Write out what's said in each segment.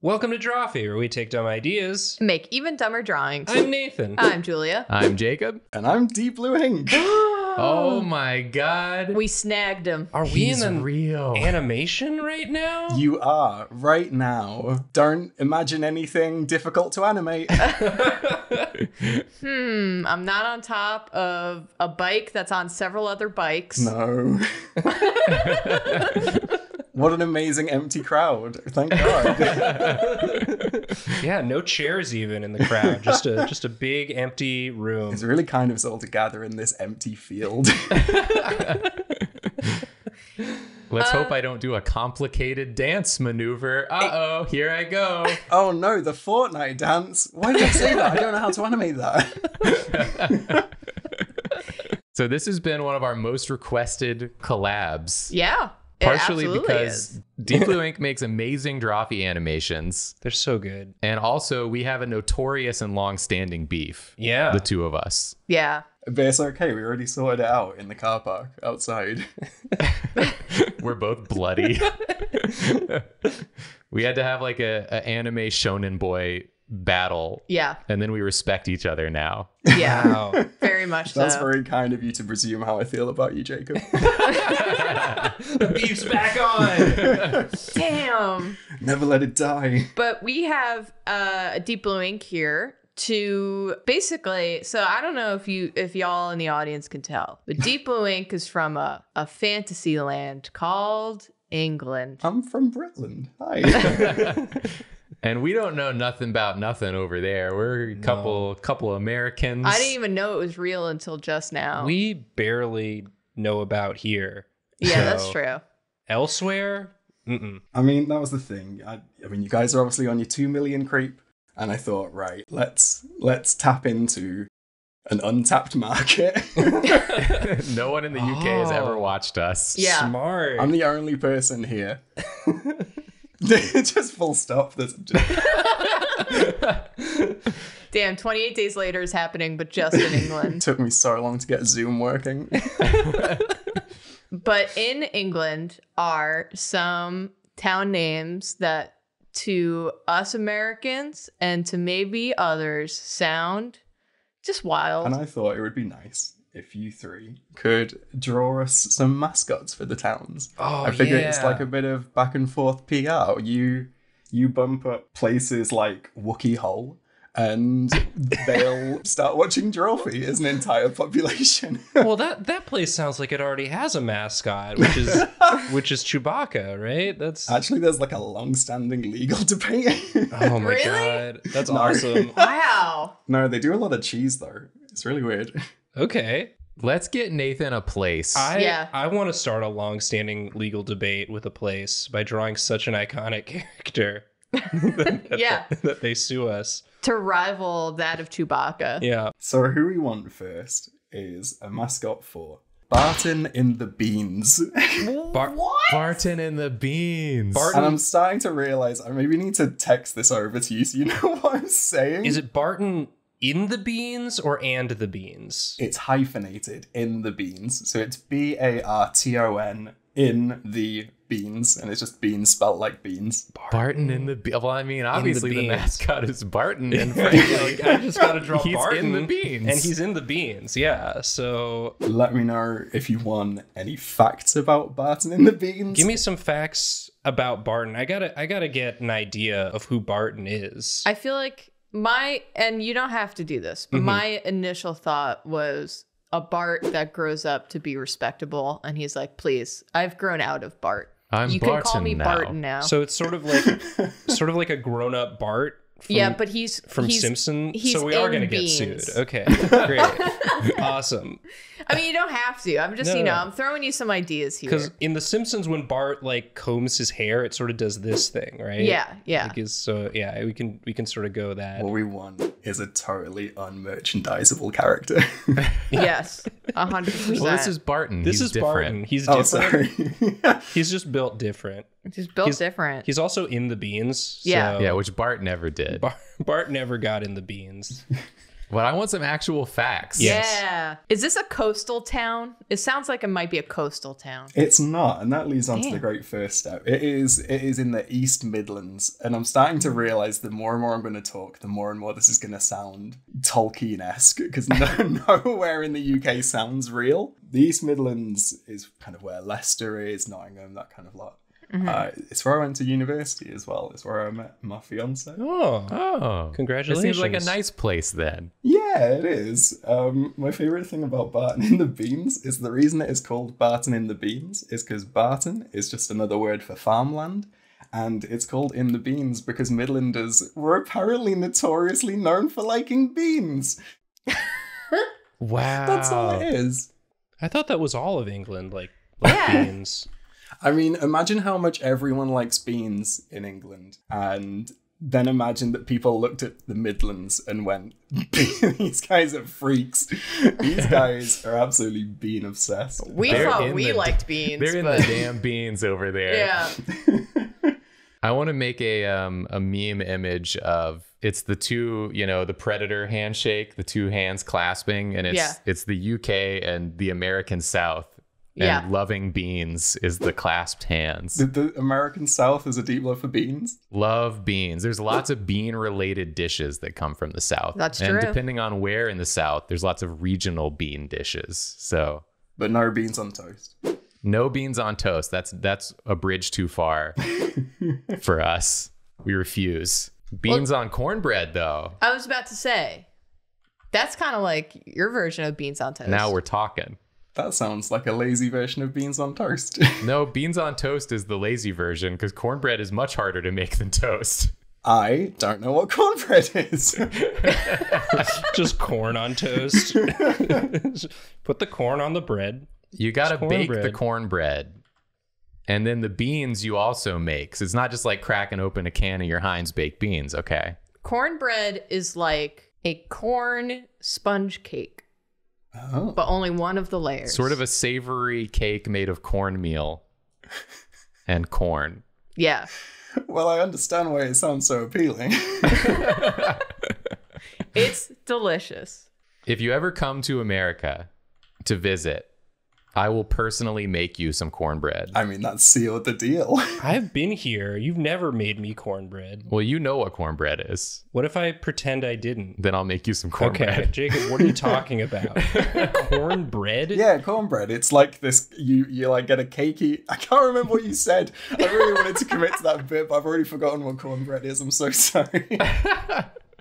Welcome to Drawfee, where we take dumb ideas and make even dumber drawings. I'm Nathan. I'm Julia. I'm Jacob. And I'm DeepBlueInk. Oh my god. We snagged him. Are we He's in real animation right now? You are, right now. Don't imagine anything difficult to animate. I'm not on top of a bike that's on several other bikes. No. What an amazing empty crowd. Thank God. Yeah, no chairs even in the crowd. Just a big empty room. It's really kind of all to gather in this empty field. Let's hope I don't do a complicated dance maneuver. Uh-oh, here I go. Oh no, the Fortnite dance. Why did I say that? I don't know how to animate that. So this has been one of our most requested collabs. Yeah. Partially because DeepBlueInk makes amazing Drawfee animations. They're so good. And also, we have a notorious and long-standing beef. Yeah. The two of us. Yeah. But it's okay, we already sorted it out in the car park outside. We're both bloody. We had to have like a anime shonen boy battle. Yeah. And then we respect each other now. Yeah. Wow. Very much so. That's very kind of you to presume how I feel about you, Jacob. The beef's back on. Damn. Never let it die. But we have DeepBlueInk here to basically, so I don't know if y'all in the audience can tell, but DeepBlueInk is from a fantasy land called England. I'm from Britland. Hi. And we don't know nothing about nothing over there. We're a couple Americans. I didn't even know it was real until just now. We barely know about here. Yeah, So, that's true. Elsewhere? Mm-mm. I mean, that was the thing. I mean, you guys are obviously on your 2 million creep, and I thought, right, let's tap into an untapped market. No one in the UK has ever watched us. Yeah. Smart. I'm the only person here. Just full stop. Damn, 28 Days Later is happening, but just in England. Took me so long to get Zoom working. But in England are some town names that to us Americans and to maybe others sound just wild. And I thought it would be nice if you three could draw us some mascots for the towns. Oh, I figure it's yeah. like a bit of back and forth PR. You bump up places like Wookiee Hole, and they'll start watching Drawfee as an entire population. Well, that place sounds like it already has a mascot, which is Chewbacca, right? That's Actually, there's like a long-standing legal debate. oh my Really? God, that's awesome. Wow. No, they do a lot of cheese though. It's really weird. Okay. Let's get Nathan a place. I want to start a long-standing legal debate with a place by drawing such an iconic character that they sue us. To rival that of Chewbacca. Yeah. So who we want first is a mascot for Barton in the Beans. Barton and the Beans. Barton. And I'm starting to realize I maybe need to text this over to you so you know what I'm saying. Is it Barton in the beans or and the beans? It's hyphenated in the beans. So it's Barton in the beans. And it's just beans spelt like beans. Barton in the Well, I mean, obviously the beans. mascot is Barton. And Like, I just gotta draw he's Barton in the beans. and he's in the beans. Yeah. So Let me know if you want any facts about Barton in the beans. give me some facts about Barton. I gotta get an idea of who Barton is. I feel like and you don't have to do this, but my initial thought was a Bart that grows up to be respectable. And he's like, please, I've grown out of Bart. You can call me Barton now. So it's sort of like a grown-up Bart. But he's from Simpson. he's So we are in going to get beans. sued. Okay, great, awesome. I mean, you don't have to. I'm just, No. I'm throwing you some ideas here. Because in The Simpsons, when Bart like combs his hair, it sort of does this thing, right? Yeah. Like we can sort of go that. What we want is a totally unmerchandisable character. Yes, 100%. Well, this is Barton. This He's is different. Barton. He's Oh, different. sorry. He's just built different. Just built different. He's also in the beans. Yeah. So Yeah, which Bart never did. Bart never got in the beans. But I want some actual facts. Yes. Yeah. Is this a coastal town? It sounds like it might be a coastal town. It's not, and that leads on to the Damn. great first step. It is in the East Midlands, and I'm starting to realise the more and more I'm going to talk, the more and more this is going to sound Tolkien-esque, because nowhere in the UK sounds real. The East Midlands is kind of where Leicester is, Nottingham, that kind of lot. It's where I went to university as well. It's where I met my fiance. Oh, Congratulations. It seems like a nice place then. Yeah, it is. My favourite thing about Barton in the Beans is the reason it is called Barton in the Beans is because Barton is just another word for farmland. And it's called In the Beans because Midlanders were apparently notoriously known for liking beans. Wow. That's all it is. I thought that was all of England, like Yeah. beans. I mean, imagine how much everyone likes beans in England. And then imagine that people looked at the Midlands and went, these guys are freaks. These guys are absolutely bean obsessed. We They're thought in we the- liked beans. They're in but... the damn beans over there. Yeah. I want to make a meme image of it's the two, the predator handshake, the two hands clasping, and it's the UK and the American South. And loving beans is the clasped hands. The American South is a deep love for beans. Love beans. There's lots of bean related dishes that come from the South. That's and true. depending on where in the South, there's lots of regional bean dishes. So But no beans on toast. no beans on toast. That's a bridge too far for us. We refuse. Beans on cornbread, though. I was about to say, that's kind of like your version of beans on toast. Now we're talking. That sounds like a lazy version of beans on toast. No, beans on toast is the lazy version because cornbread is much harder to make than toast. I don't know what cornbread is. Just corn on toast. Put the corn on the bread. You got to It's bake the cornbread. cornbread. And then the beans you also make. So it's not just like cracking open a can of your Heinz baked beans, okay? Cornbread is like a corn sponge cake, Oh. but only one of the layers. Sort of a savory cake made of cornmeal and corn. Yeah. Well, I understand why it sounds so appealing. It's delicious. If you ever come to America to visit, I will personally make you some cornbread. I mean, that sealed the deal. I've been here. You've never made me cornbread. Well, you know what cornbread is. What if I pretend I didn't? Then I'll make you some cornbread. Okay, Jacob, what are you talking about? Cornbread? Yeah, cornbread. It's like this, you like get a cakey... I can't remember what you said. I really wanted to commit to that bit, but I've already forgotten what cornbread is. I'm so sorry.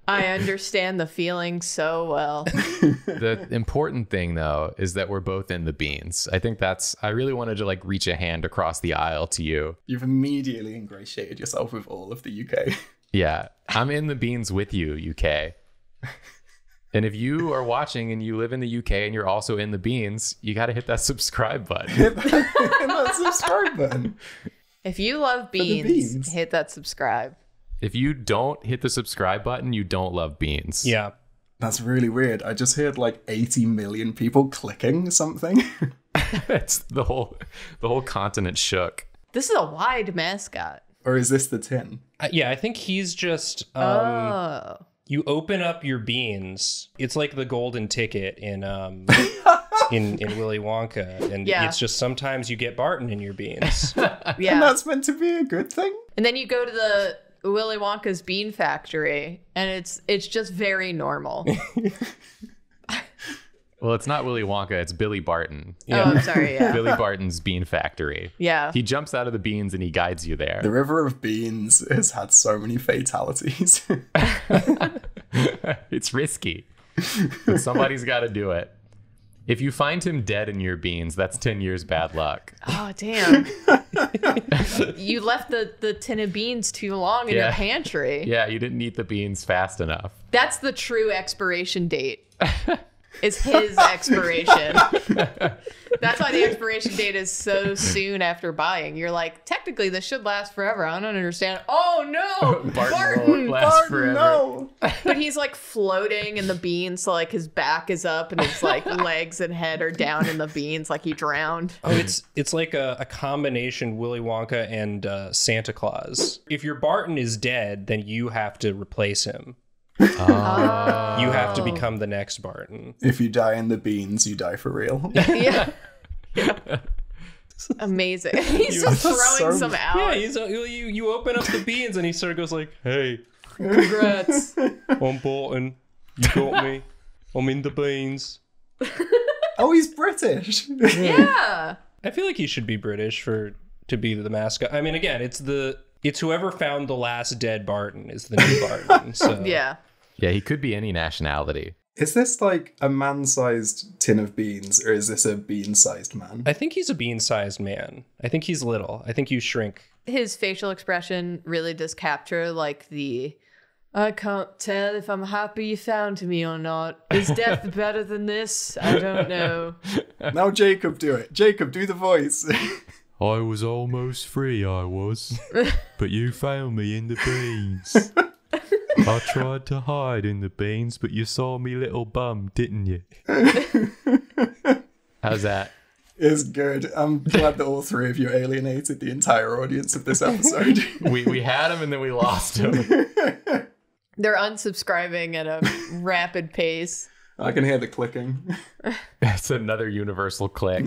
I understand the feeling so well. The important thing, though, is that we're both in the beans. I think I really wanted to like reach a hand across the aisle to you. You've immediately ingratiated yourself with all of the UK. Yeah, I'm in the beans with you, UK. And if you are watching and you live in the UK and you're also in the beans, you got to hit that subscribe button. Hit that subscribe button. If you love the beans, beans. hit that subscribe. If you don't hit the subscribe button, you don't love beans. Yeah. That's really weird. I just heard like 80 million people clicking something. It's the whole continent shook. This is a wide mascot. Or is this the tin? Yeah, I think he's just Oh. you open up your beans. It's like the golden ticket in in Willy Wonka, and Yeah. it's just sometimes you get Barton in your beans. Yeah. And that's meant to be a good thing? And then you go to the Willy Wonka's bean factory, and it's just very normal. Well, it's not Willy Wonka, it's Billy Barton. Oh, I'm sorry. Yeah. Billy Barton's bean factory. Yeah. He jumps out of the beans and he guides you there. The River of Beans has had so many fatalities. It's risky, but somebody's got to do it. If you find him dead in your beans, that's 10 years bad luck. Oh, damn. You left the tin of beans too long in your Yeah. pantry. Yeah, you didn't eat the beans fast enough. That's the true expiration date. Is his expiration. That's why the expiration date is so soon after buying. You're like, technically, this should last forever. I don't understand. Oh, no! Barton won't last forever. No! But he's like floating in the beans, so like his back is up and his like legs and head are down in the beans, like he drowned. Oh, it's like a combination Willy Wonka and Santa Claus. If your Barton is dead, then you have to replace him. Oh. You have to become the next Barton. If you die in the beans, you die for real. Yeah. Amazing. He's just throwing some out. Yeah, you open up the beans and he sort of goes like, "Hey, Congrats. I'm Barton. You got me. I'm in the beans." Oh, he's British. Yeah. I feel like he should be British to be the mascot. I mean, again, it's whoever found the last dead Barton is the new Barton. So Yeah. Yeah, he could be any nationality. Is this like a man-sized tin of beans, or is this a bean-sized man? I think he's a bean-sized man. I think he's little. I think you shrink. His facial expression really does capture like the I can't tell if I'm happy you found me or not. Is death better than this? I don't know. Now Jacob, do it. Jacob, do the voice. I was almost free, I was. But you found me in the beans. I tried to hide in the beans, but you saw me little bum, didn't you? How's that? It's good. I'm glad that all three of you alienated the entire audience of this episode. We had him and then we lost him. They're unsubscribing at a rapid pace. I can hear the clicking. That's another universal click.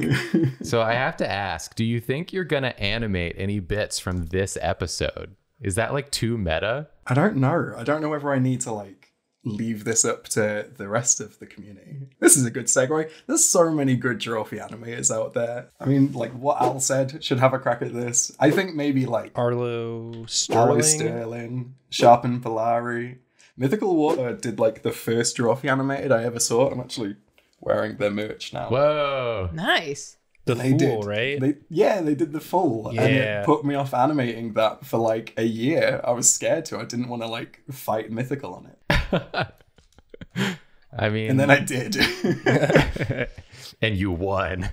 So I have to ask, do you think you're going to animate any bits from this episode? Is that like too meta? I don't know. I don't know whether I need to like leave this up to the rest of the community. This is a good segue. There's so many good Drawfee animators out there. I mean, like what Al said should have a crack at this. I think maybe like Arlo Sterling. Sharp and Polari. Mythical Water did like the first Drawfee animated I ever saw. I'm actually wearing their merch now. Whoa. Nice. They did, right? They did the full. Yeah. And it put me off animating that for like a year. I was scared to. I didn't want to like fight Mythical on it. I mean... And then I did. And you won.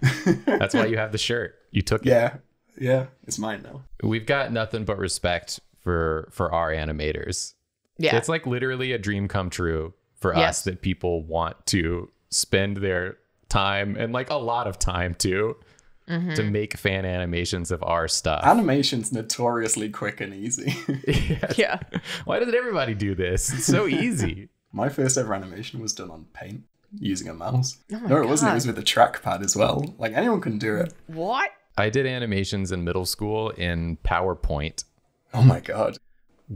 That's why you have the shirt. You took it. Yeah. It's mine now. We've got nothing but respect for our animators. Yeah. It's like literally a dream come true for us that people want to spend their time and like a lot of time too to make fan animations of our stuff. Animation's notoriously quick and easy. Yeah. Why doesn't everybody do this? It's so easy. My first ever animation was done on Paint using a mouse. Oh my No, it wasn't. It God. was with a trackpad as well. Like anyone can do it. What? I did animations in middle school in PowerPoint Oh my God.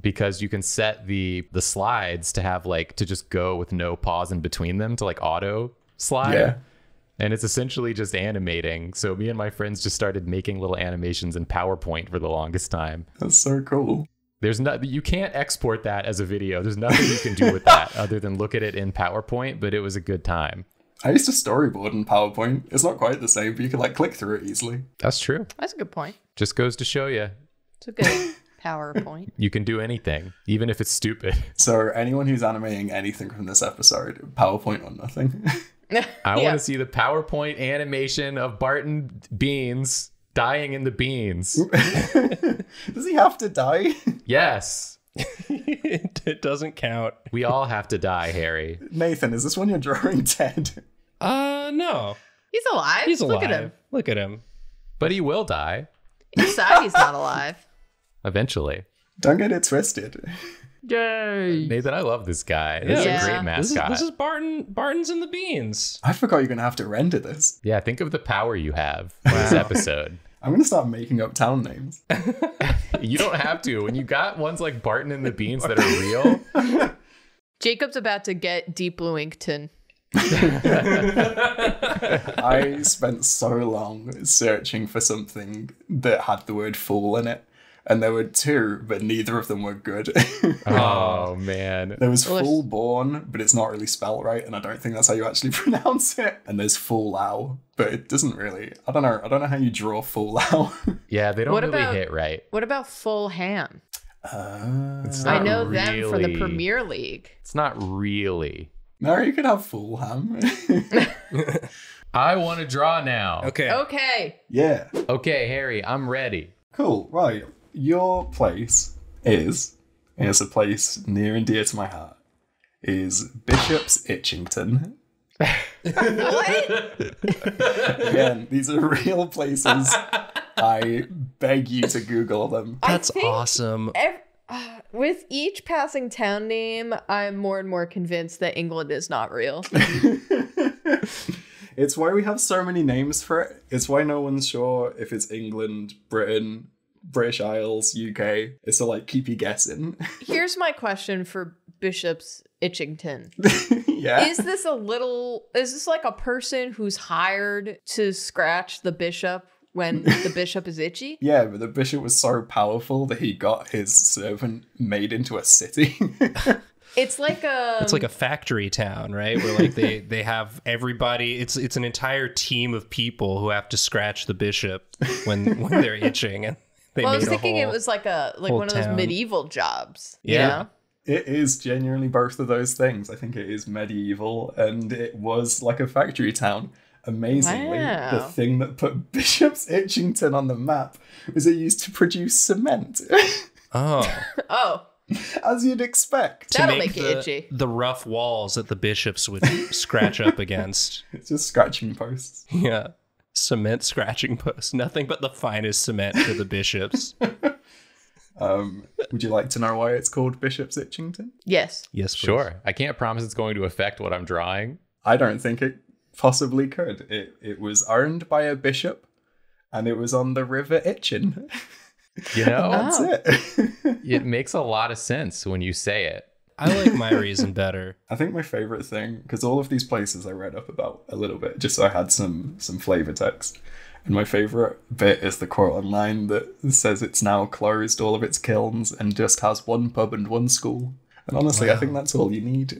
because you can set the slides to have like to just go with no pause in between them to like auto slide. Yeah. And it's essentially just animating. So me and my friends just started making little animations in PowerPoint for the longest time. That's so cool. There's not, you can't export that as a video. There's nothing you can do with that other than look at it in PowerPoint, but it was a good time. I used to storyboard in PowerPoint. It's not quite the same, but you can like click through it easily. That's true. That's a good point. Just goes to show you, It's a good PowerPoint. you can do anything, even if it's stupid. So anyone who's animating anything from this episode, PowerPoint or nothing. I want to see the PowerPoint animation of Barton Beans dying in the beans. Does he have to die? Yes. It doesn't count. We all have to die, Harry. Nathan, is this one you're drawing dead? No. He's alive. He's alive. Look at him. Look at him. But he will die Inside, he's not alive. eventually. Don't get it twisted. Yay. Nathan, I love this guy. This Yeah. is a great mascot. This is Barton's in the beans. I forgot you're going to have to render this. Yeah, think of the power you have in this episode. I'm going to start making up town names. You don't have to. When you got ones like Barton and the Beans that are real, Jacob's about to get DeepBlueInkton. I spent so long searching for something that had the word fool in it. And there were two, but neither of them were good. oh man. There was Well, full born, but it's not really spelled right, and I don't think that's how you actually pronounce it. And there's full ow, but it doesn't really. I don't know how you draw full ow. Yeah, they don't What really about- hit right. What about Full Ham? It's I not know them from the really- Premier League. It's not really. No, you could have full ham. I want to draw now. Okay. Okay. Yeah, Okay, Harry, I'm ready. cool. Right, your place is a place near and dear to my heart. Is Bishop's Itchington. What? Again, these are real places. I beg you to Google them. That's I think awesome. with each passing town name, I'm more and more convinced that England is not real. It's why we have so many names for it. It's why no one's sure if it's England, Britain, British Isles, UK. It's to like keep you guessing. Here's my question for Bishop's Itchington. Yeah. Is this like a person who's hired to scratch the bishop when the bishop is itchy? Yeah, but the bishop was so powerful that he got his servant made into a city. It's like a factory town, right? Where like they have everybody. It's an entire team of people who have to scratch the bishop when they're itching. And I was thinking it was like one of those medieval jobs. Yeah. You know? It is genuinely both of those things. I think it is medieval and it was like a factory town. Amazingly, the thing that put Bishop's Itchington on the map was it used to produce cement. Oh. As you'd expect. That'll make it itchy. The rough walls that the bishops would scratch up against. It's just scratching posts. Yeah. Cement scratching posts. Nothing but the finest cement for the bishops. Would you like to know why it's called Bishop's Itchington? Yes. Yes, please. Sure. I can't promise it's going to affect what I'm drawing. I don't think it possibly could. It was owned by a bishop and it was on the River Itchen. You know, that's it. It makes a lot of sense when you say it. I like my reason better. I think my favorite thing, because all of these places I read up about a little bit, just so I had some flavor text. And my favorite bit is the quote online that says it's now closed all of its kilns and just has one pub and one school. And honestly, I think that's all you need.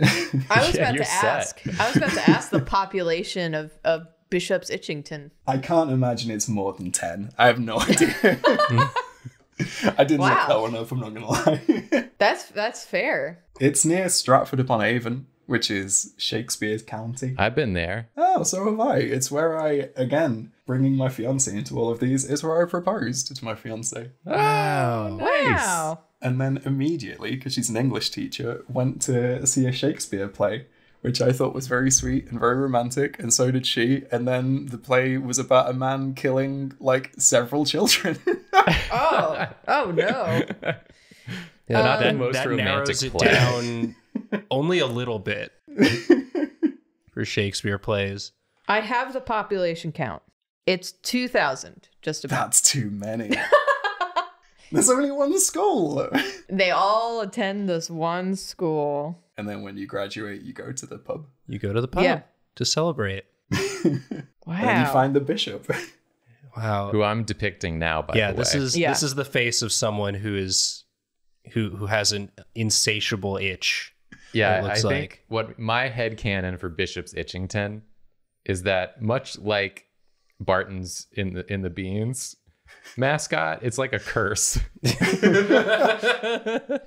I was about to ask the population of Bishop's Itchington. I can't imagine it's more than 10. I have no idea. I didn't look that one up, I'm not going to lie. That's fair. It's near Stratford-upon-Avon, which is Shakespeare's county. I've been there. Oh, so have I. It's where I, again, bringing my fiancé into all of these, is where I proposed to my fiancé. Wow. Nice. Wow. And then immediately, because she's an English teacher, went to see a Shakespeare play, which I thought was very sweet and very romantic, and so did she. And then the play was about a man killing, like, several children. Oh no. Yeah, not the most that romantic narrows it play. down only a little bit for Shakespeare plays. I have the population count. It's 2,000, just about. That's too many. There's only one school. They all attend this one school. And then when you graduate, you go to the pub. You go to the pub to celebrate. Wow. And you find the bishop. Wow. Who I'm depicting now, by the way. This is the face of someone who has an insatiable itch. Yeah, I think what my headcanon for Bishop's Itchington is that much like Barton's in the Beans mascot, it's like a curse.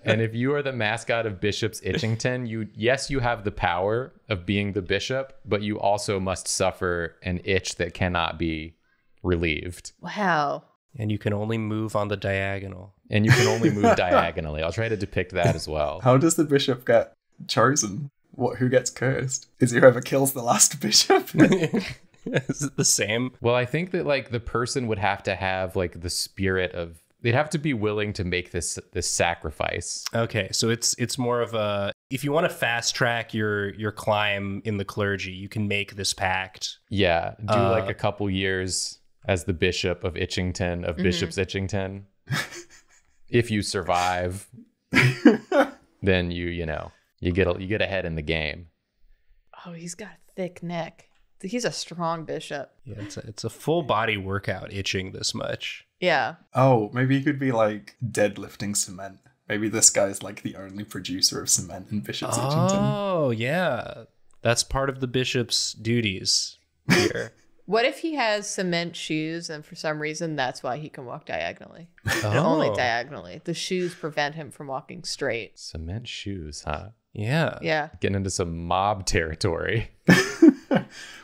And if you are the mascot of Bishop's Itchington, you have the power of being the bishop, but you also must suffer an itch that cannot be relieved. Wow. And you can only move on the diagonal. And you can only move diagonally. I'll try to depict that as well. How does the bishop get chosen? Who gets cursed? Is it whoever kills the last bishop? Is it the same? Well, I think that like the person would have to have like the spirit of, they'd have to be willing to make this sacrifice. Okay, so it's more of a, if you want to fast track your climb in the clergy, you can make this pact. Yeah, do like a couple years as the bishop of Itchington, of Bishop's Itchington. If you survive, then you get ahead in the game. Oh, he's got a thick neck. He's a strong bishop. Yeah, it's a full body workout itching this much. Yeah. Oh, maybe he could be like deadlifting cement. Maybe this guy's like the only producer of cement in Bishop's Itchington. Oh, yeah. That's part of the bishop's duties here. What if he has cement shoes and for some reason that's why he can walk diagonally? And only diagonally. The shoes prevent him from walking straight. Cement shoes, huh? Yeah. Yeah. Getting into some mob territory.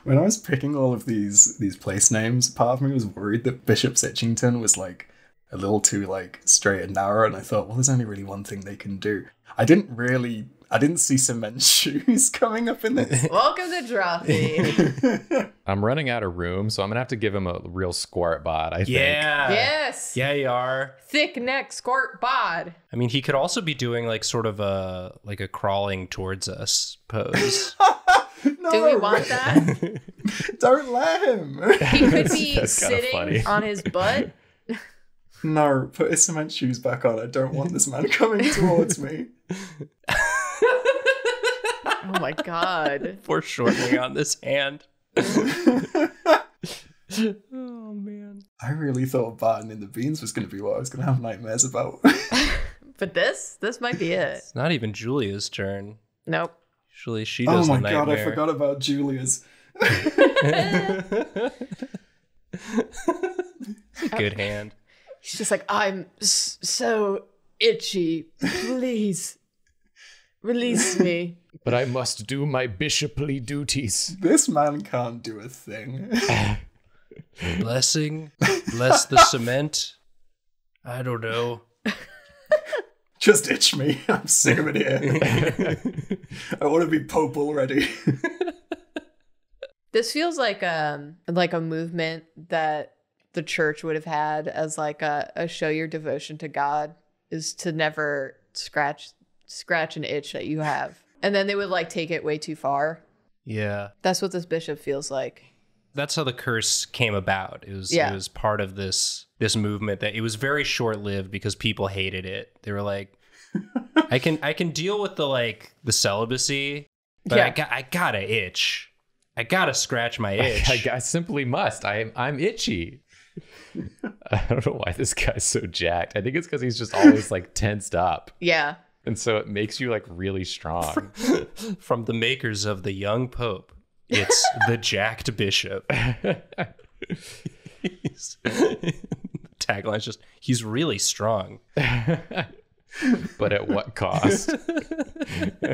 When I was picking all of these place names, part of me was worried that Bishop's Itchington was like a little too like straight and narrow, and I thought, well, there's only really one thing they can do. I didn't see cement shoes coming up in this. Welcome to Drawfee. I'm running out of room, so I'm gonna have to give him a real squirt bod, I think. Yeah. Yes. Yeah, you are. Thick neck squirt bod. I mean, he could also be doing like sort of a crawling towards us pose. No, Do we want that? don't let him. He could be That's kinda sitting funny. on his butt. No, put his cement shoes back on. I don't want this man coming towards me. Oh my god. Foreshortening on this hand. Oh man. I really thought Barton in the Beans was going to be what I was going to have nightmares about. But this might be it. It's not even Julia's turn. Nope. Usually she Oh does my the nightmare. god, I forgot about Julia's. Good hand. He's just like, I'm so itchy. Please release me. But I must do my bishoply duties. This man can't do a thing. Blessing? Bless the cement? I don't know. Just itch me. I'm sick of it here. I want to be Pope already. This feels like a movement that the church would have had as like a show your devotion to God is to never scratch an itch that you have. And then they would like take it way too far. Yeah. That's what this bishop feels like. That's how the curse came about. It was part of this movement that it was very short-lived because people hated it. They were like, I can deal with the celibacy, but I gotta itch. I gotta scratch my itch. I simply must. I'm itchy. I don't know why this guy's so jacked. I think it's because he's just always like tensed up. Yeah. And so it makes you like really strong. From the makers of the young pope, it's the jacked bishop. Tagline's just, he's really strong. But at what cost?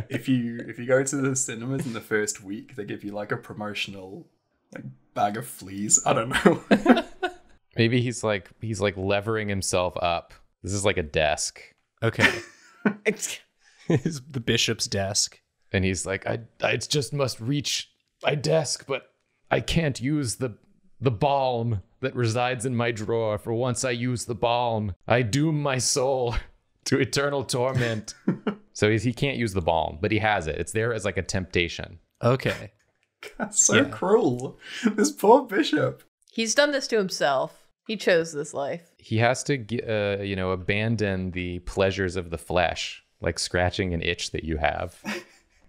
If you go to the cinemas in the first week, they give you like a promotional like bag of fleas. I don't know. Maybe he's like levering himself up. This is like a desk. Okay. It's the bishop's desk. And he's like, I just must reach my desk, but I can't use the balm that resides in my drawer. For once I use the balm, I doom my soul to eternal torment. So he can't use the balm, but he has it. It's there as like a temptation. Okay. That's so cruel. This poor bishop. He's done this to himself. He chose this life. He has to, abandon the pleasures of the flesh, like scratching an itch that you have.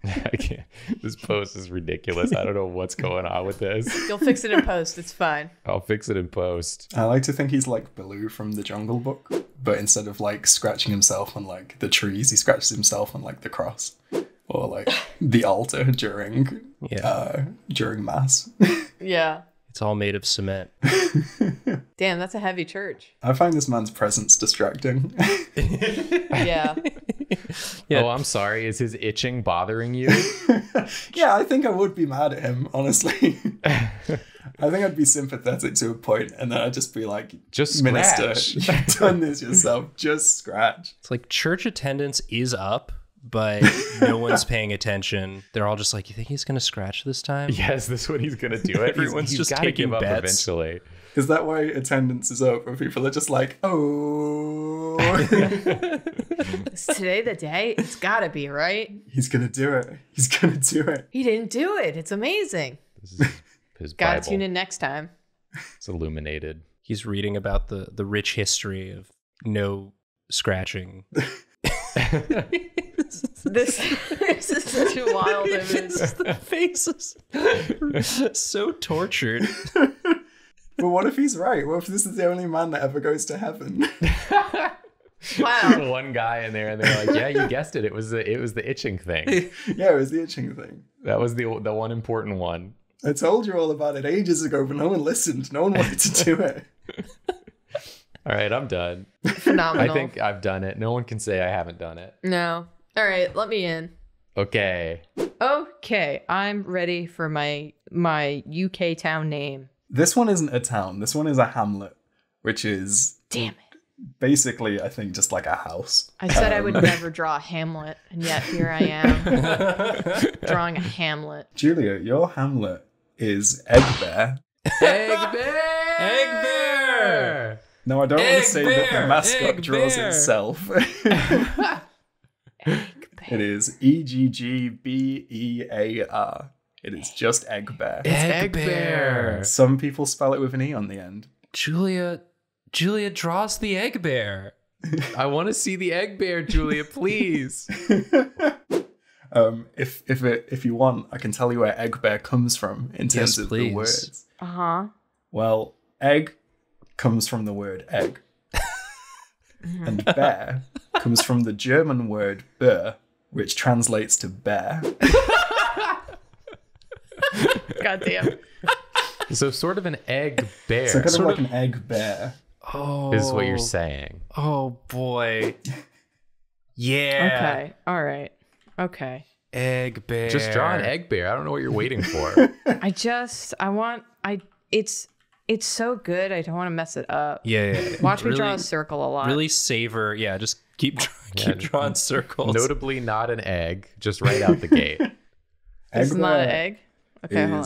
I can't. This post is ridiculous. I don't know what's going on with this. You'll fix it in post. It's fine. I'll fix it in post. I like to think he's like Baloo from the Jungle Book, but instead of like scratching himself on like the trees, he scratches himself on like the cross or like the altar during mass. Yeah. It's all made of cement. Damn, that's a heavy church. I find this man's presence distracting. Yeah. Yeah. Oh, I'm sorry. Is his itching bothering you? Yeah, I think I would be mad at him, honestly. I think I'd be sympathetic to a point, and then I'd just be like, Just Minister, scratch. you've done this yourself. Just scratch. It's like church attendance is up, but no one's paying attention. They're all just like, you think he's going to scratch this time? Yes, this is when he's gonna do it. Everyone's he's just gotta taking give up bets. eventually. Is that why attendance is up? Where people are just like, oh. Is today the day? It's gotta be, right? He's going to do it. He's going to do it. He didn't do it. It's amazing. This is his Gotta Bible. tune in next time. It's illuminated. He's reading about the rich history of no scratching. This is such a wild image. The faces so tortured. But what if he's right? What if this is the only man that ever goes to heaven? Wow. One guy in there, and they're like, "Yeah, you guessed it. It was the itching thing. Yeah, it was the itching thing. That was the one important one." I told you all about it ages ago, but no one listened. No one wanted to do it. All right, I'm done. Phenomenal. I think I've done it. No one can say I haven't done it. No. All right, let me in. Okay. Okay, I'm ready for my UK town name. This one isn't a town. This one is a hamlet, which is Damn it. Basically, I think just like a house. I said I would never draw a Hamlet, and yet here I am drawing a Hamlet. Julia, your Hamlet is Egg Bear. Egg Bear! Egg Bear! No, I don't want to say that the mascot draws itself. It is EGGBEAR. It is just Egg Bear. Egg Bear. Some people spell it with an E on the end. Julia draws the Egg Bear. I want to see the Egg Bear, Julia, please. If you want, I can tell you where Egg Bear comes from in terms of the words. Uh-huh. Well, egg comes from the word egg. And bear comes from the German word Bär, which translates to bear. Goddamn. So sort of an egg bear. So kind of like an egg bear. Oh, is what you're saying. Oh boy. Yeah. Okay. All right. Okay. Egg bear. Just draw an egg bear. I don't know what you're waiting for. It's so good. I don't want to mess it up. Yeah. Watch me draw a circle a lot. Really savor. Yeah, just keep drawing circles. Notably not an egg, just right out the gate. It's not an egg? Okay, hold on.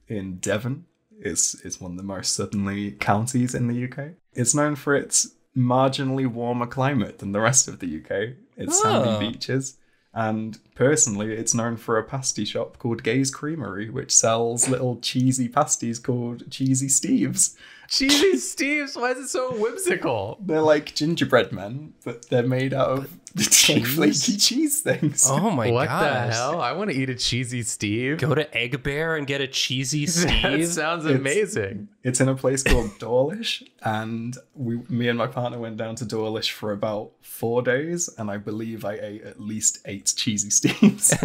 In Devon. It's one of the most southerly counties in the UK. It's known for its marginally warmer climate than the rest of the UK. Its sandy beaches. And personally, it's known for a pasty shop called Gay's Creamery, which sells little cheesy pasties called Cheesy Steves. Cheesy Steves? Why is it so whimsical? They're like gingerbread men, but they're made out of like flaky cheese things. Oh my god! What the hell? I want to eat a Cheesy Steve. Go to Egg Bear and get a Cheesy Steve. That sounds amazing. It's in a place called Dawlish, and me and my partner went down to Dawlish for about 4 days, and I believe I ate at least 8 Cheesy Steves.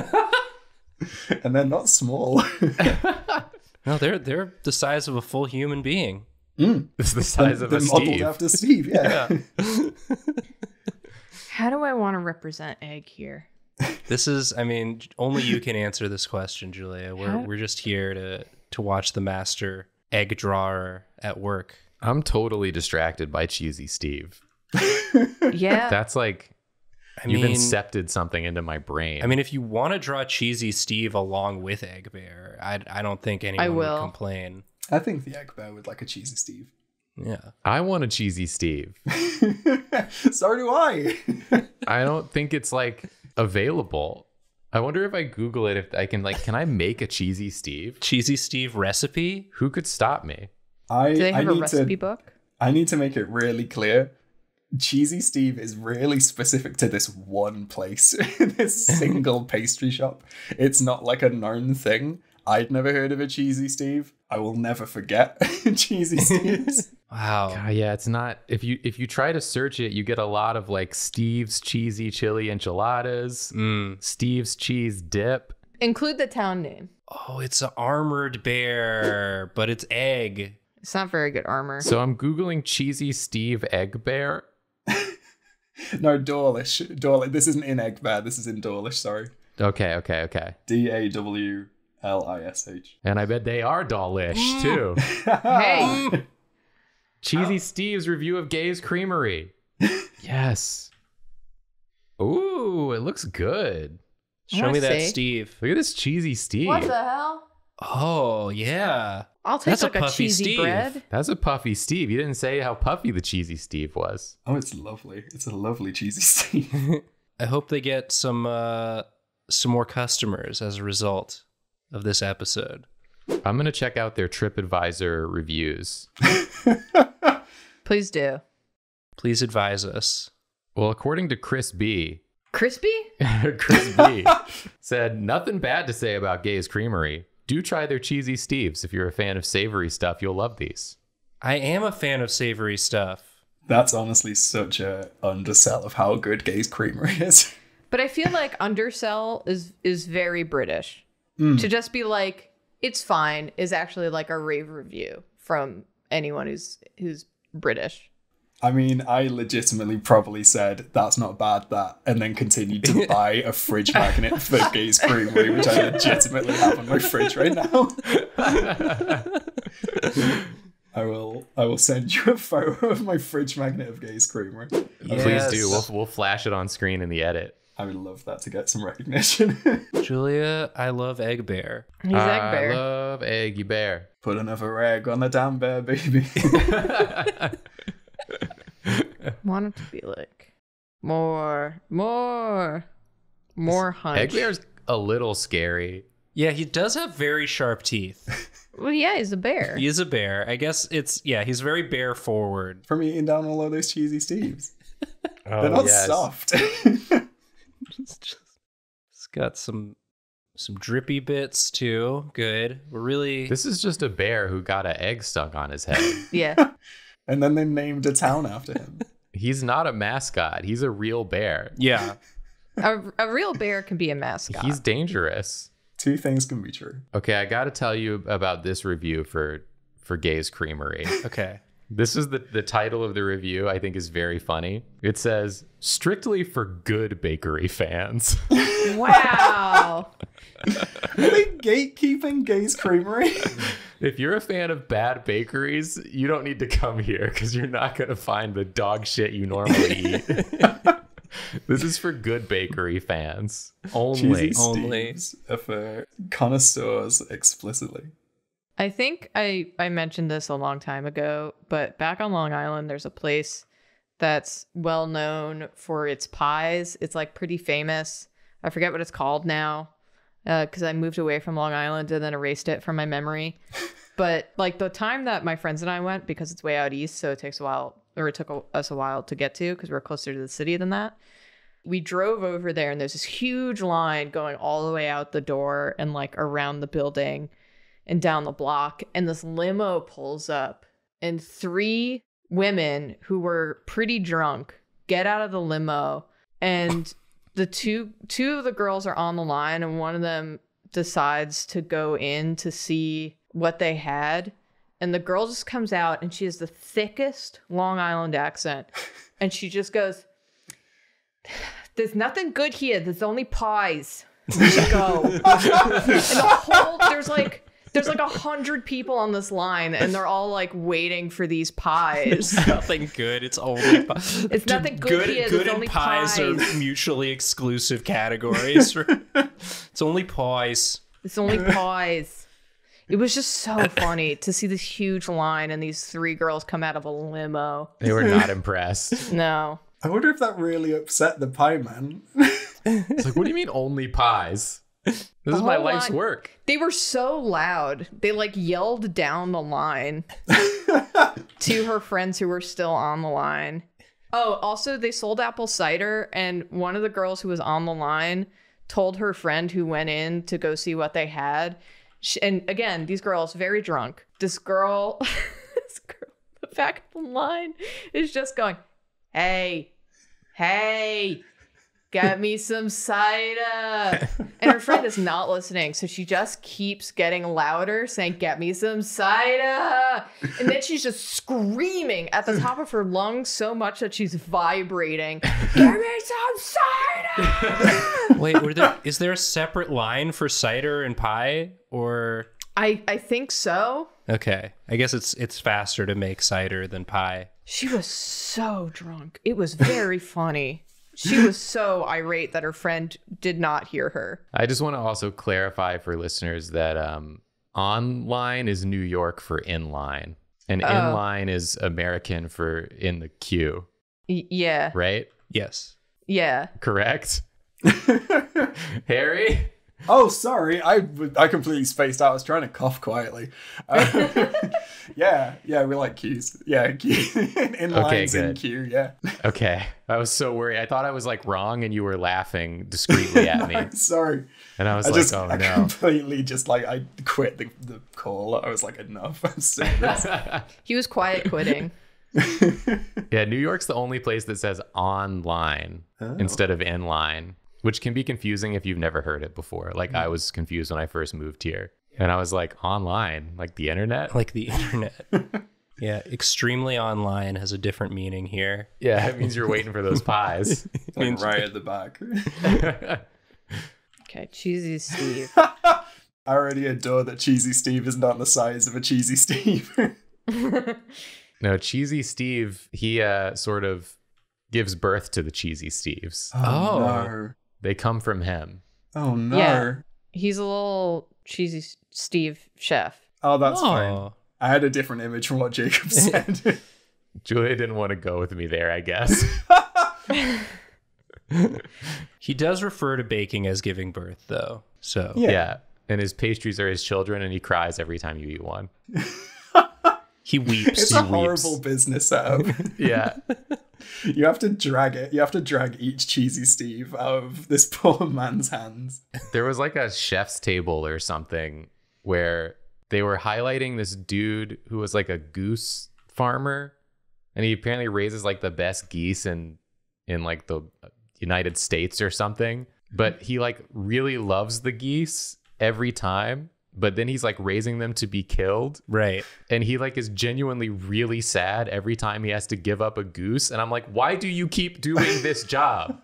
And they're not small. No, they're the size of a full human being. It's the size of a Steve. Modeled after Steve, yeah. How do I want to represent egg here? This is, I mean, only you can answer this question, Julia. We're just here to watch the master egg drawer at work. I'm totally distracted by Cheesy Steve. Yeah. That's like, you've incepted something into my brain. I mean, if you want to draw Cheesy Steve along with Egg Bear, I don't think anyone would complain. I think the Egg Bear would like a Cheesy Steve. Yeah. I want a Cheesy Steve. So do I. I don't think it's like available. I wonder if I Google it, if I can I make a Cheesy Steve? Cheesy Steve recipe? Who could stop me? Do they have a recipe book? I need to make it really clear. Cheesy Steve is really specific to this one place, this single pastry shop. It's not like a known thing. I'd never heard of a Cheesy Steve. I will never forget Cheesy Steves. Wow. God, yeah, it's not. If you try to search it, you get a lot of like Steve's cheesy chili enchiladas, Steve's cheese dip. Include the town name. Oh, it's an armored bear, but it's egg. It's not very good armor. So I'm Googling Cheesy Steve Egg Bear. No, Dawlish. This isn't in Egg Bear. This is in Dawlish, sorry. Okay. DAWLISH. And I bet they are Dawlish too. Hey. Cheesy Steve's review of Gay's Creamery. Yes. Ooh, it looks good. Show me that Steve. Look at this Cheesy Steve. What the hell? Oh, yeah. I'll take like a cheesy Steve. bread. That's a puffy Steve. You didn't say how puffy the Cheesy Steve was. Oh, it's lovely. It's a lovely Cheesy Steve. I hope they get some more customers as a result of this episode. I'm going to check out their TripAdvisor reviews. Please do. Please advise us. Well, according to Chris B. Crispy? Chris B. said, nothing bad to say about Gay's Creamery. Do try their Cheesy Steves. If you're a fan of savory stuff, you'll love these. I am a fan of savory stuff. That's honestly such a undersell of how good Gay's Creamery is. But I feel like undersell is very British. To just be like, it's fine, is actually like a rave review from anyone who's British. I mean, I legitimately probably said, that's not bad, that, and then continued to buy a fridge magnet for Gay's Creamery, which I legitimately have on my fridge right now. I will send you a photo of my fridge magnet of Gaze Creamery. Please do. We'll flash it on screen in the edit. I would love that to get some recognition. Julia, I love Egg Bear. He's Egg Bear. I love Eggy Bear. Put another egg on the damn bear, baby. Want it to be like more hunch. Egg Bear's a little scary. Yeah, he does have very sharp teeth. Well, yeah, he's a bear. He is a bear. I guess he's very bear forward. From eating down all of those cheesy Steves. Oh, They're not soft. It's got some drippy bits too. Good. We're really. This is just a bear who got an egg stuck on his head. Yeah. And then they named a town after him. He's not a mascot. He's a real bear. Yeah. A real bear can be a mascot. He's dangerous. Two things can be true. Okay, I got to tell you about this review for Gaze Creamery. Okay. This is the title of the review. I think is very funny. It says, "Strictly for good bakery fans." Wow. Are they gatekeeping Gaze Creamery? If you're a fan of bad bakeries, you don't need to come here because you're not going to find the dog shit you normally eat. This is for good bakery fans. Only. Steves are for connoisseurs explicitly. I think I mentioned this a long time ago, but back on Long Island, there's a place that's well known for its pies. It's like pretty famous. I forget what it's called now because I moved away from Long Island and then erased it from my memory. But like the time that my friends and I went, because it's way out east, so it takes a while, or it took us a while to get to because we're closer to the city than that. We drove over there and there's this huge line going all the way out the door and like around the building and down the block, and this limo pulls up and 3 women who were pretty drunk get out of the limo, and the two of the girls are on the line, and one of them decides to go in to see what they had, and the girl just comes out and she has the thickest Long Island accent, and she just goes, "There's nothing good here, there's only pies. We should go." And the whole there's like 100 people on this line, and they're all like waiting for these pies. It's nothing good. It's only pies. It's nothing good here. Good There's and only pies are mutually exclusive categories. It's only pies. It's only pies. It was just so funny to see this huge line and these 3 girls come out of a limo. They were not impressed. No. I wonder if that really upset the pie man. It's like, what do you mean only pies? This is my life's work. They were so loud. They like yelled down the line to her friends who were still on the line. Oh, also they sold apple cider, and one of the girls who was on the line told her friend who went in to go see what they had. And again, these girls very drunk. This girl, the back of the line is just going, hey, get me some cider. And her friend is not listening, so she just keeps getting louder, saying, get me some cider. And then she's just screaming at the top of her lungs so much that she's vibrating. Give me some cider. Wait, is there a separate line for cider and pie? Or I think so. Okay. I guess it's faster to make cider than pie. She was so drunk. It was very funny. She was so irate that her friend did not hear her. I just want to also clarify for listeners that online is New York for inline, and inline is American for in the queue. Yeah. Right? Yes. Yeah. Correct? Harry? Oh, sorry. I completely spaced out. I was trying to cough quietly. Yeah, we like queues. Yeah, inlines in queue, yeah. Okay. I was so worried. I thought I was like wrong and you were laughing discreetly at me. Sorry. And I was I completely just like, I quit the call. I was like, enough. I'm serious. He was quiet quitting. Yeah, New York's the only place that says online instead of inline, which can be confusing if you've never heard it before. Like I was confused when I first moved here. And I was like, online, like the internet? Like the internet. Yeah, extremely online has a different meaning here. Yeah, it means you're waiting for those pies. Like right at the back. Okay, Cheesy Steve. I already adore that Cheesy Steve is not the size of a Cheesy Steve. No, Cheesy Steve, he sort of gives birth to the Cheesy Steves. Oh, no. They come from him. Oh, no. Yeah. He's a little Cheesy Steve chef. Oh, that's fine. I had a different image from what Jacob said. Julia didn't want to go with me there, I guess. He does refer to baking as giving birth, though. So yeah. And his pastries are his children, and he cries every time you eat one. He weeps. It's a horrible business setup. Yeah. You have to drag it. You have to drag each Cheesy Steve out of this poor man's hands. There was like a chef's table or something where they were highlighting this dude who was like a goose farmer, and he apparently raises like the best geese in like the United States or something, but he like really loves the geese every time, but then he's like raising them to be killed, right? And he like is genuinely really sad every time he has to give up a goose, and I'm like, why do you keep doing this job?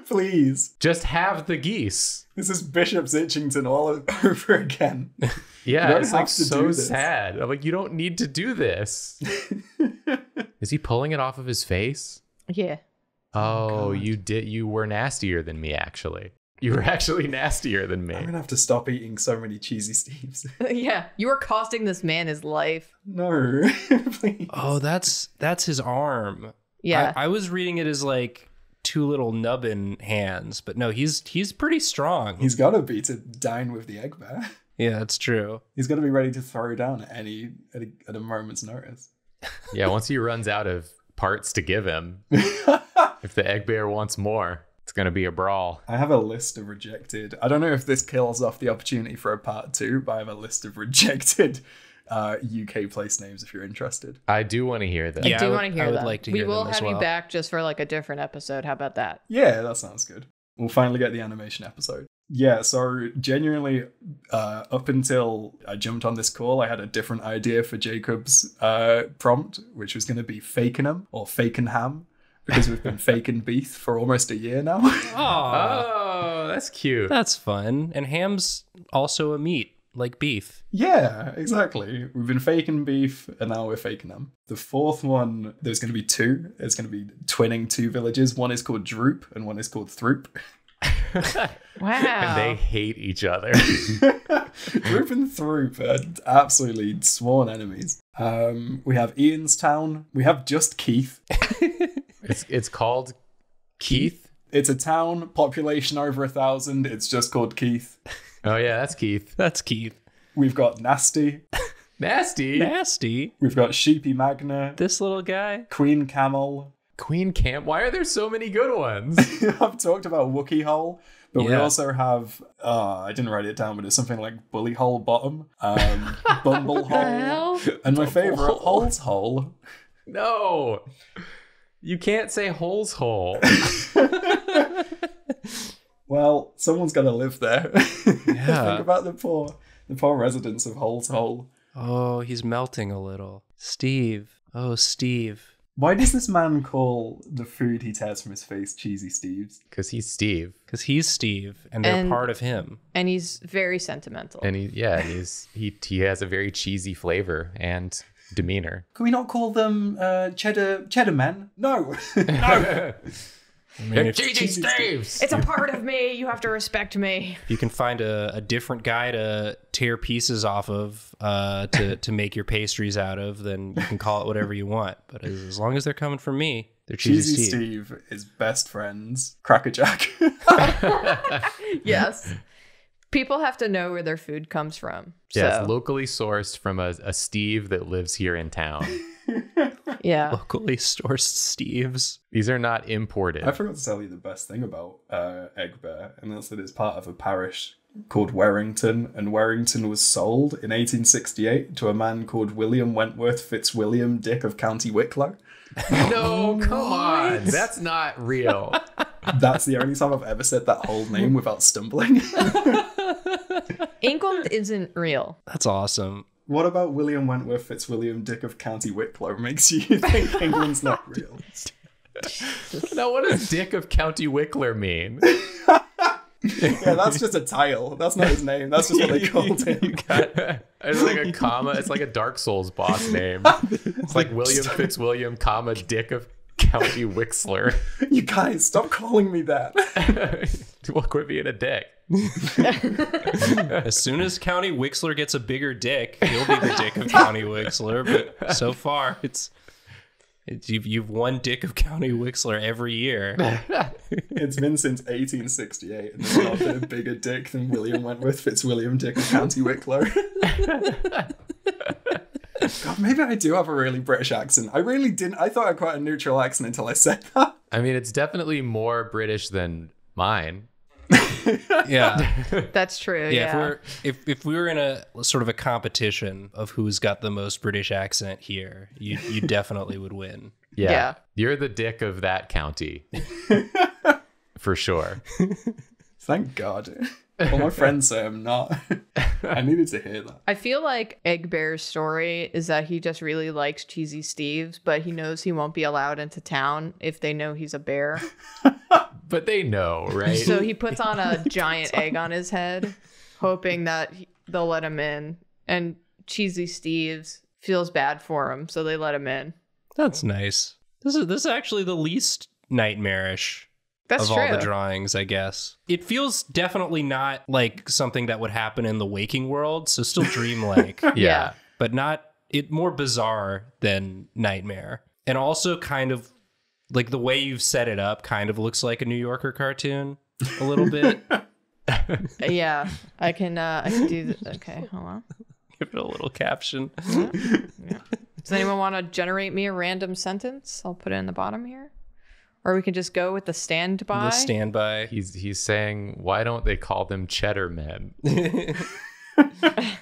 Please just have the geese. This is Bishop's Itchington all over again. Yeah, it's like so sad. I'm like, you don't need to do this. Is he pulling it off of his face? Yeah. Oh, you were nastier than me, actually. You were actually nastier than me. I'm gonna have to stop eating so many Cheesy Steves. Yeah, you were costing this man his life. No, please. Oh, that's his arm. Yeah. I was reading it as like two little nubbin hands, but no, he's pretty strong. He's gotta be to dine with the egg bear. Yeah, that's true. He's gotta be ready to throw down at a moment's notice. Yeah, once he runs out of parts to give him, if the egg bear wants more, it's going to be a brawl. I have a list of rejected. I don't know if this kills off the opportunity for a part 2, but I have a list of rejected UK place names if you're interested. I do want to hear them. I do want to hear them. I would like to hear them. We will as have well. you back just for like a different episode. How about that? Yeah, that sounds good. We'll finally get the animation episode. Yeah, so genuinely, up until I jumped on this call, I had a different idea for Jacob's prompt, which was going to be Fakenham or Fakenham, because we've been faking beef for almost a year now. Oh, that's cute. That's fun. And ham's also a meat, like beef. Yeah, exactly. We've been faking beef, and now we're faking them. The fourth one, there's going to be 2. It's going to be twinning 2 villages. One is called Droop, and one is called Throop. Wow. And they hate each other. Droop and Throop are absolutely sworn enemies. We have Ianstown. We have just Keith. It's called Keith? It's a town, population over 1,000. It's just called Keith. Oh yeah, that's Keith. That's Keith. We've got Nasty. Nasty. We've got Sheepy Magna. This little guy. Queen Camel. Queen Camp. Why are there so many good ones? I've talked about Wookiee Hole, but we also have, I didn't write it down, but it's something like Bully Hole Bottom, Bumble Hole, and my favorite, Holes Hole. No, you can't say Holes Hole. Well, someone's got to live there. Yeah. Think about the poor residents of Holes Hole. Oh, he's melting a little. Steve. Oh, Steve. Why does this man call the food he tears from his face Cheesy Steves? Because he's Steve. Because he's Steve, and they're part of him. And he's very sentimental. And he has a very cheesy flavor and demeanor. Can we not call them cheddar men? No. No. I mean, Cheesy Steves! It's a part of me. You have to respect me. you can find a different guy to tear pieces off of to make your pastries out of, then you can call it whatever you want. But as long as they're coming from me, they're Cheesy Steve is best friends. Crackerjack. Yes. People have to know where their food comes from. Yeah, So, it's locally sourced from a Steve that lives here in town. yeah. locally sourced Steves. These are not imported. I forgot to tell you the best thing about Egg Bear, and that's that it's part of a parish called Warrington, and Warrington was sold in 1868 to a man called William Wentworth Fitzwilliam Dick of County Wicklow. No, come on. That's not real. That's the only time I've ever said that whole name without stumbling. England isn't real. That's awesome. What about William Wentworth Fitzwilliam Dick of County Wicklow makes you think England's not real? Now, what does Dick of County Wicklow mean? Yeah, that's just a tile. That's not his name. That's just what they called him. It's like a comma. It's like a Dark Souls boss name. It's like William Fitzwilliam, comma, Dick of County Wixler. You guys, stop calling me that. Well, quit being a dick. As soon as County Wixler gets a bigger dick, he'll be the Dick of County Wixler. But so far, you've won Dick of County Wixler every year. It's been since 1868, and there's not been a bigger dick than William Wentworth Fitzwilliam Dick of County Wicklow. God, maybe I do have a really British accent. I really didn't. I thought I had quite a neutral accent until I said that. I mean, it's definitely more British than mine. Yeah, that's true. Yeah, if we were in a sort of a competition of who's got the most British accent here, you definitely would win. Yeah, you're the Dick of that county, for sure. Thank God. Well, my friends say I'm not. I needed to hear that. I feel like Egg Bear's story is that he just really likes Cheesy Steve's, but he knows he won't be allowed into town if they know he's a bear. But they know, right? So he puts on a giant egg on his head, hoping that they'll let him in. And Cheesy Steve's feels bad for him, so they let him in. That's nice. This is actually the least nightmarish of all the drawings, I guess. It feels definitely not like something that would happen in the waking world, so still dreamlike. Yeah. But more bizarre than nightmare. And also kind of like the way you've set it up kind of looks like a New Yorker cartoon a little bit. Yeah, I can do this. Okay, hold on. Give it a little caption. Yeah. Does anyone want to generate me a random sentence? I'll put it in the bottom here. Or we can just go with the standby. The standby. He's saying, why don't they call them cheddar men?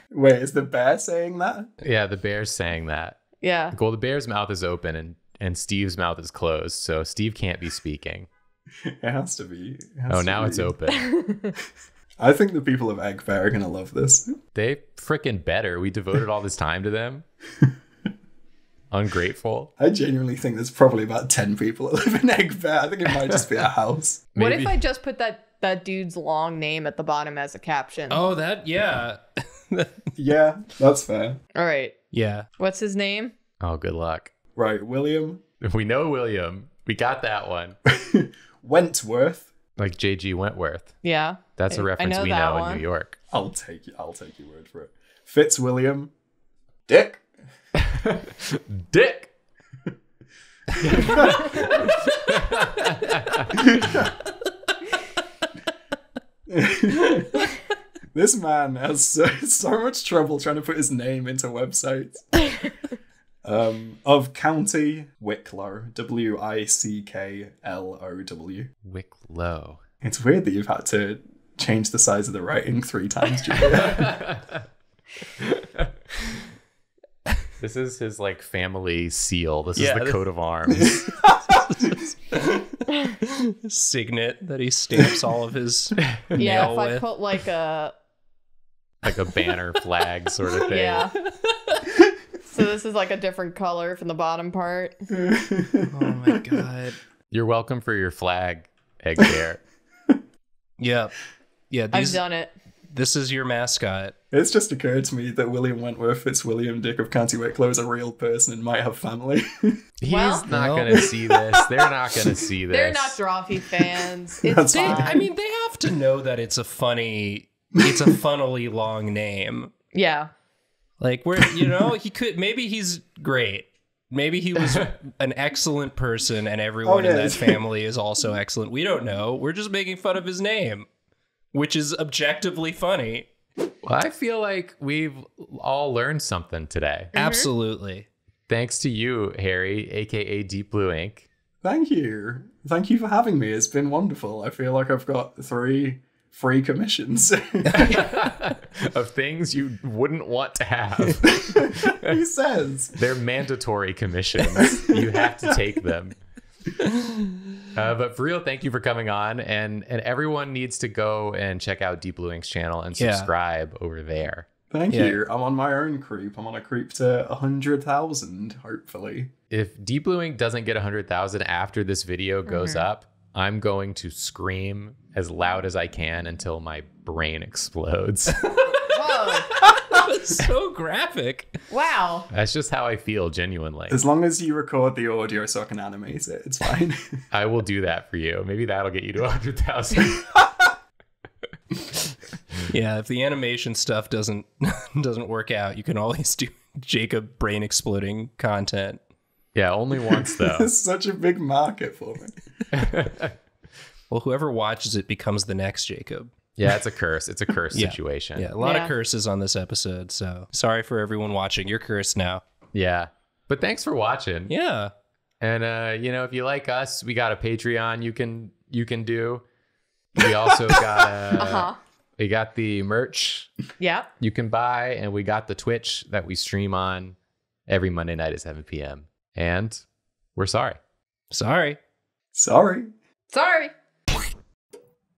Wait, is the bear saying that? Yeah, the bear's saying that. Yeah. Well, the bear's mouth is open and Steve's mouth is closed, so Steve can't be speaking. It has to be. It's open. I think the people of Egg Bear are going to love this. They freaking better. We devoted all this time to them. Ungrateful. I genuinely think there's probably about 10 people that live in Egg Bear. I think it might just be a house. What if I just put that dude's long name at the bottom as a caption? Oh, yeah. Yeah, that's fair. All right. Yeah. What's his name? Oh, good luck. Right, William. We know William. We got that one. Wentworth. Like J.G. Wentworth. Yeah. That's a reference we know in New York. I'll take your word for it. Fitzwilliam. Dick. Dick. This man has so much trouble trying to put his name into websites. Of County Wicklow. Wicklow. Wicklow. It's weird that you've had to change the size of the writing 3 times, Julia. This is his like family seal. This is the coat of arms. Signet that he stamps all of his mail if with. I put like a banner flag sort of thing. Yeah. So this is like a different color from the bottom part. Oh my God. You're welcome for your flag, Egg Bear. Yeah. I've done it. This is your mascot. It's just occurred to me that William Wentworth Fitzwilliam Dick of County Wicklow is a real person and might have family. He's not going to see this. They're not going to see this. They're not Drawfee fans. They have to know that it's a funnily long name. Yeah. Like maybe he's great. Maybe he was an excellent person and everyone in that family is also excellent. We don't know. We're just making fun of his name, which is objectively funny. Well, I feel like we've all learned something today. Mm-hmm. Absolutely. Thanks to you, Harry, aka DeepBlueInk. Thank you. Thank you for having me. It's been wonderful. I feel like I've got 3 free commissions. Of things you wouldn't want to have. Who says? They're mandatory commissions. You have to take them. But for real, thank you for coming on, and everyone needs to go and check out DeepBlueInk's channel and subscribe over there. Thank you. I'm on my own creep. I'm on a creep to 100,000, hopefully. If DeepBlueInk doesn't get 100,000 after this video goes up, I'm going to scream as loud as I can until my brain explodes. Whoa. was so graphic. Wow. That's just how I feel, genuinely. As long as you record the audio so I can animate it, it's fine. I will do that for you. Maybe that'll get you to 100,000. Yeah, if the animation stuff doesn't work out, you can always do Jacob brain exploding content. Yeah, only once though. It's such a big market for me. Well, whoever watches it becomes the next Jacob. Yeah, it's a curse. It's a curse situation. Yeah, a lot of curses on this episode. So sorry for everyone watching. You're cursed now. Yeah. But thanks for watching. Yeah. And if you like us, we got a Patreon you can do. We also got we got the merch. Yeah. You can buy, and we got the Twitch that we stream on every Monday night at 7 p.m. And we're sorry. Sorry. Sorry. Sorry.